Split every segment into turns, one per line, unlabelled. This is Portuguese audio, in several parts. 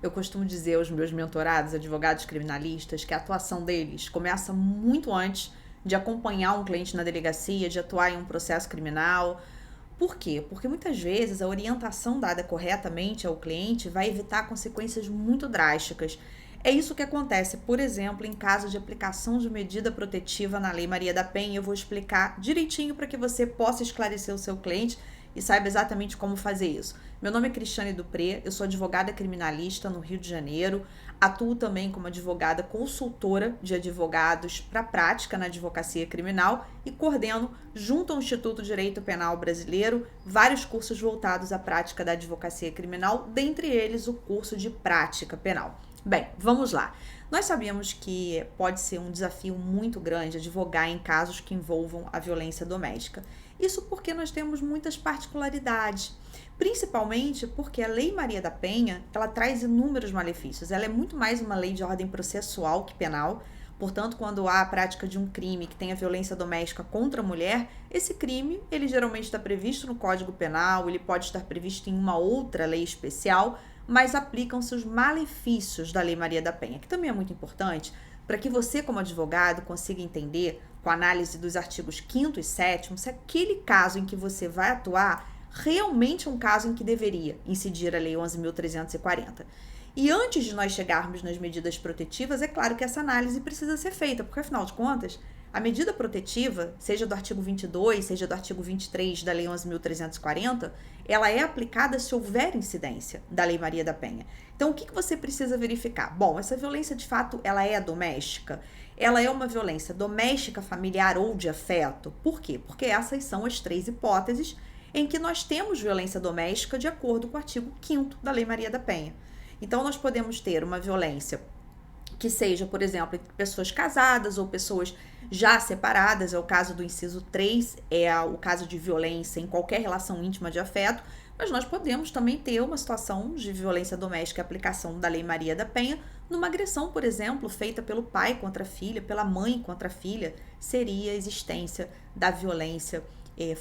Eu costumo dizer aos meus mentorados, advogados criminalistas, que a atuação deles começa muito antes de acompanhar um cliente na delegacia, de atuar em um processo criminal. Por quê? Porque muitas vezes a orientação dada corretamente ao cliente vai evitar consequências muito drásticas. É isso que acontece, por exemplo, em caso de aplicação de medida protetiva na Lei Maria da Penha. Eu vou explicar direitinho para que você possa esclarecer o seu cliente e saiba exatamente como fazer isso. Meu nome é Cristiane Dupré, eu sou advogada criminalista no Rio de Janeiro, atuo também como advogada consultora de advogados para prática na advocacia criminal e coordeno, junto ao Instituto de Direito Penal Brasileiro, vários cursos voltados à prática da advocacia criminal, dentre eles o curso de prática penal. Bem, vamos lá. Nós sabemos que pode ser um desafio muito grande advogar em casos que envolvam a violência doméstica. Isso porque nós temos muitas particularidades, principalmente porque a Lei Maria da Penha, ela traz inúmeros malefícios. Ela é muito mais uma lei de ordem processual que penal. Portanto, quando há a prática de um crime que tenha violência doméstica contra a mulher, esse crime, ele geralmente está previsto no Código Penal, ele pode estar previsto em uma outra lei especial, mas aplicam-se os malefícios da Lei Maria da Penha, que também é muito importante para que você, como advogado, consiga entender, com a análise dos artigos 5º e 7º, se aquele caso em que você vai atuar realmente é um caso em que deveria incidir a Lei 11.340. E antes de nós chegarmos nas medidas protetivas, é claro que essa análise precisa ser feita, porque afinal de contas, a medida protetiva, seja do artigo 22, seja do artigo 23 da Lei 11.340, ela é aplicada se houver incidência da Lei Maria da Penha. Então, o que você precisa verificar? Bom, essa violência, de fato, ela é doméstica? Ela é uma violência doméstica, familiar ou de afeto? Por quê? Porque essas são as 3 hipóteses em que nós temos violência doméstica de acordo com o artigo 5º da Lei Maria da Penha. Então, nós podemos ter uma violência que seja, por exemplo, entre pessoas casadas ou pessoas já separadas, é o caso do inciso 3, é o caso de violência em qualquer relação íntima de afeto, mas nós podemos também ter uma situação de violência doméstica e aplicação da Lei Maria da Penha numa agressão, por exemplo, feita pelo pai contra a filha, pela mãe contra a filha, seria a existência da violência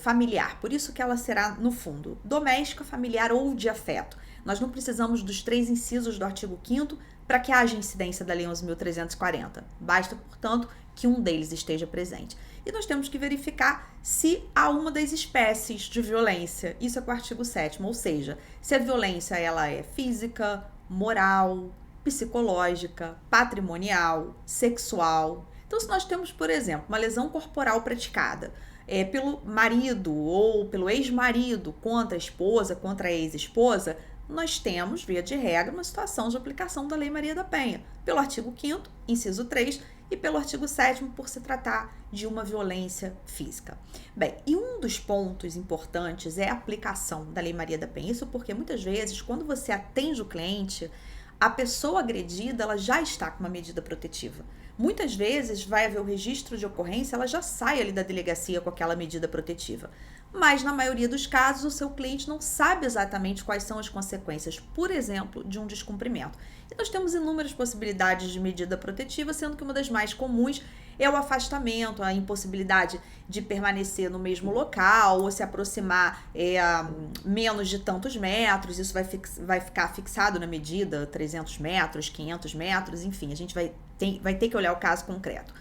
familiar. Por isso que ela será, no fundo, doméstica, familiar ou de afeto. Nós não precisamos dos 3 incisos do artigo 5º para que haja incidência da Lei 11.340. Basta, portanto, que um deles esteja presente. E nós temos que verificar se há uma das espécies de violência. Isso é com o artigo 7º, ou seja, se a violência ela é física, moral, psicológica, patrimonial, sexual. Então, se nós temos, por exemplo, uma lesão corporal praticada pelo marido ou pelo ex-marido contra a esposa, contra a ex-esposa, nós temos, via de regra, uma situação de aplicação da Lei Maria da Penha, pelo artigo 5º, inciso 3, e pelo artigo 7º, por se tratar de uma violência física. Bem, e um dos pontos importantes é a aplicação da Lei Maria da Penha. Isso porque muitas vezes, quando você atende o cliente, a pessoa agredida ela já está com uma medida protetiva. Muitas vezes vai haver o registro de ocorrência, ela já sai ali da delegacia com aquela medida protetiva. Mas na maioria dos casos o seu cliente não sabe exatamente quais são as consequências, por exemplo, de um descumprimento. E nós temos inúmeras possibilidades de medida protetiva, sendo que uma das mais comuns é o afastamento, a impossibilidade de permanecer no mesmo local ou se aproximar a menos de tantos metros. Isso vai ficar fixado na medida, 300 metros, 500 metros, enfim, a gente vai ter que olhar o caso concreto.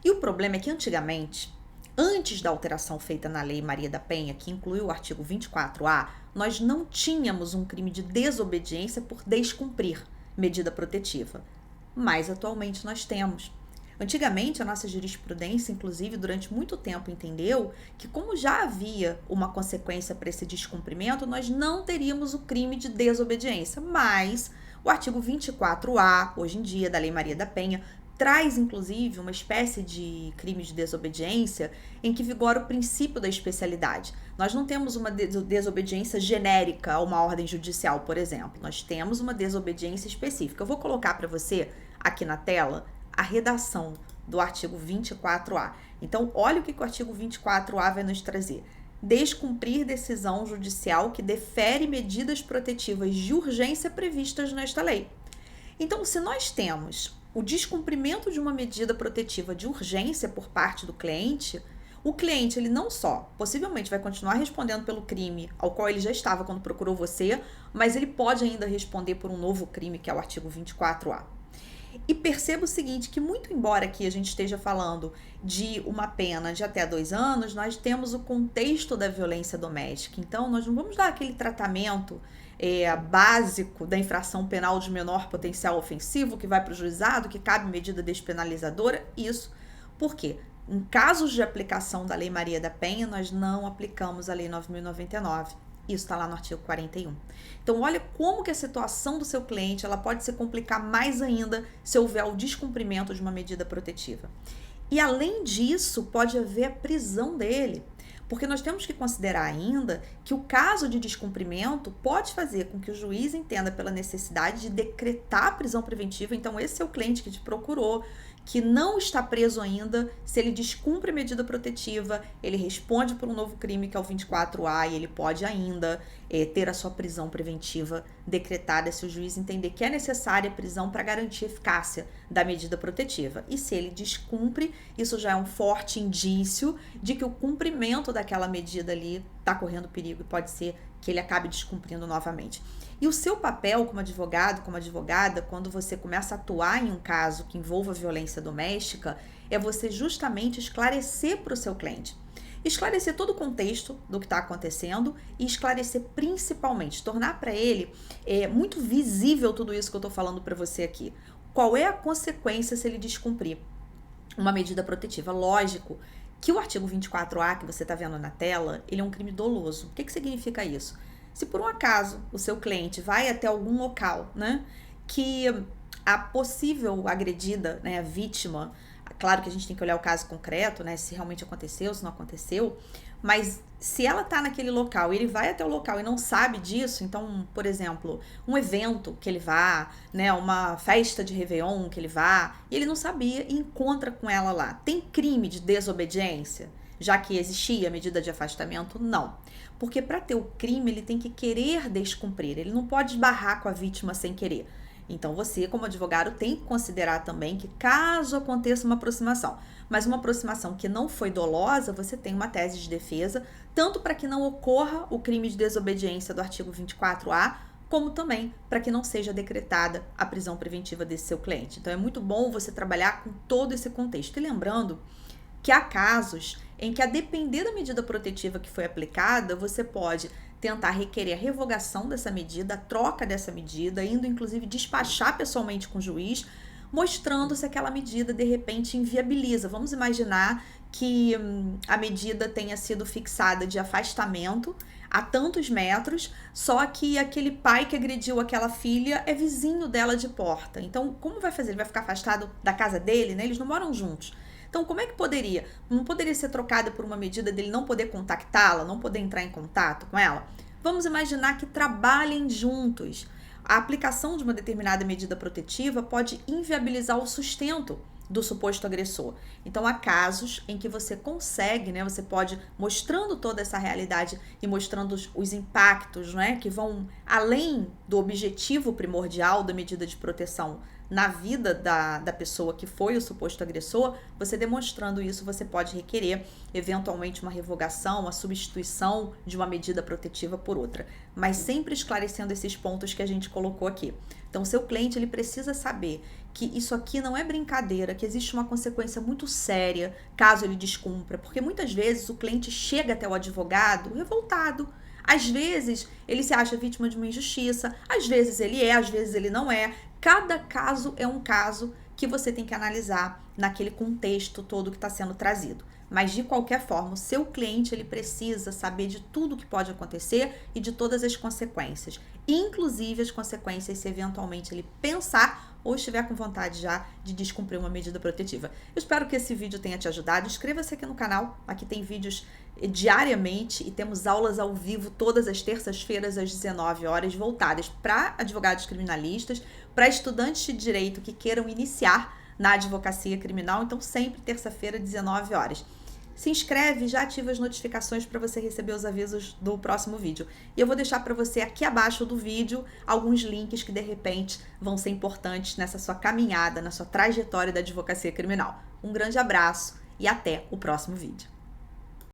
E o problema é que antigamente, antes da alteração feita na Lei Maria da Penha, que incluiu o artigo 24A, nós não tínhamos um crime de desobediência por descumprir medida protetiva. Mas atualmente nós temos. Antigamente, a nossa jurisprudência, inclusive, durante muito tempo entendeu que, como já havia uma consequência para esse descumprimento, nós não teríamos o crime de desobediência. Mas o artigo 24A, hoje em dia, da Lei Maria da Penha, traz, inclusive, uma espécie de crime de desobediência em que vigora o princípio da especialidade. Nós não temos uma desobediência genérica a uma ordem judicial, por exemplo. Nós temos uma desobediência específica. Eu vou colocar para você aqui na tela a redação do artigo 24A. Então, olha o que o artigo 24A vai nos trazer. Descumprir decisão judicial que defere medidas protetivas de urgência previstas nesta lei. Então, se nós temos o descumprimento de uma medida protetiva de urgência por parte do cliente, O cliente, ele não só possivelmente vai continuar respondendo pelo crime ao qual ele já estava quando procurou você, mas ele pode ainda responder por um novo crime, que é o artigo 24A. E perceba o seguinte, que muito embora aqui a gente esteja falando de uma pena de até 2 anos, nós temos o contexto da violência doméstica. Então, nós não vamos dar aquele tratamento básico da infração penal de menor potencial ofensivo, que vai para o juizado, que cabe medida despenalizadora, isso. Por quê? Em casos de aplicação da Lei Maria da Penha, nós não aplicamos a Lei 9.099. Isso está lá no artigo 41. Então, olha como que a situação do seu cliente ela pode se complicar mais ainda se houver o descumprimento de uma medida protetiva. E, além disso, pode haver a prisão dele. Porque nós temos que considerar ainda que o caso de descumprimento pode fazer com que o juiz entenda pela necessidade de decretar a prisão preventiva. Então, esse é o cliente que te procurou, que não está preso ainda. Se ele descumpre a medida protetiva, ele responde por um novo crime, que é o 24A, e ele pode ainda ter a sua prisão preventiva decretada se o juiz entender que é necessária a prisão para garantir a eficácia da medida protetiva. E se ele descumpre, isso já é um forte indício de que o cumprimento daquela medida ali está correndo perigo e pode ser que ele acabe descumprindo novamente. E o seu papel como advogado, como advogada, quando você começa a atuar em um caso que envolva violência doméstica, é você justamente esclarecer para o seu cliente. Esclarecer todo o contexto do que está acontecendo e esclarecer principalmente, tornar para ele muito visível tudo isso que eu estou falando para você aqui. Qual é a consequência se ele descumprir uma medida protetiva? Lógico que o artigo 24A que você está vendo na tela, ele é um crime doloso. O que significa isso? Se por um acaso o seu cliente vai até algum local, né, que a possível agredida, né, a vítima, claro que a gente tem que olhar o caso concreto, né, se realmente aconteceu, se não aconteceu, mas se ela tá naquele local e ele vai até o local e não sabe disso, então, por exemplo, um evento que ele vá, né, uma festa de Réveillon que ele vá, e ele não sabia e encontra com ela lá, tem crime de desobediência? Já que existia a medida de afastamento? Não. Porque para ter o crime, ele tem que querer descumprir, ele não pode esbarrar com a vítima sem querer. Então você, como advogado, tem que considerar também que caso aconteça uma aproximação, mas uma aproximação que não foi dolosa, você tem uma tese de defesa, tanto para que não ocorra o crime de desobediência do artigo 24A, como também para que não seja decretada a prisão preventiva desse seu cliente. Então é muito bom você trabalhar com todo esse contexto. E lembrando que há casos em que, a depender da medida protetiva que foi aplicada, você pode tentar requerer a revogação dessa medida, a troca dessa medida, indo inclusive despachar pessoalmente com o juiz, mostrando se aquela medida de repente inviabiliza. Vamos imaginar que a medida tenha sido fixada de afastamento a tantos metros, só que aquele pai que agrediu aquela filha é vizinho dela de porta. Então, como vai fazer? Ele vai ficar afastado da casa dele, né? Eles não moram juntos. Então, como é que poderia? Não poderia ser trocada por uma medida dele não poder contactá-la, não poder entrar em contato com ela? Vamos imaginar que trabalhem juntos. A aplicação de uma determinada medida protetiva pode inviabilizar o sustento do suposto agressor. Então, há casos em que você consegue, né? Você pode, mostrando toda essa realidade e mostrando os impactos, né? Que vão além do objetivo primordial da medida de proteção na vida da pessoa que foi o suposto agressor, você demonstrando isso, você pode requerer eventualmente uma revogação, uma substituição de uma medida protetiva por outra, mas sempre esclarecendo esses pontos que a gente colocou aqui. Então, o seu cliente ele precisa saber que isso aqui não é brincadeira, que existe uma consequência muito séria caso ele descumpra, porque muitas vezes o cliente chega até o advogado revoltado. Às vezes ele se acha vítima de uma injustiça, às vezes ele é, às vezes ele não é. Cada caso é um caso que você tem que analisar naquele contexto todo que está sendo trazido. Mas, de qualquer forma, o seu cliente ele precisa saber de tudo que pode acontecer e de todas as consequências. Inclusive as consequências se eventualmente ele pensar ou estiver com vontade já de descumprir uma medida protetiva. Eu espero que esse vídeo tenha te ajudado. Inscreva-se aqui no canal. Aqui tem vídeos diariamente e temos aulas ao vivo todas as terças-feiras às 19 horas, voltadas para advogados criminalistas, para estudantes de direito que queiram iniciar na advocacia criminal. Então, sempre terça-feira, 19 horas. Se inscreve, já ativa as notificações para você receber os avisos do próximo vídeo. E eu vou deixar para você aqui abaixo do vídeo alguns links que de repente vão ser importantes nessa sua caminhada, na sua trajetória da advocacia criminal. Um grande abraço e até o próximo vídeo.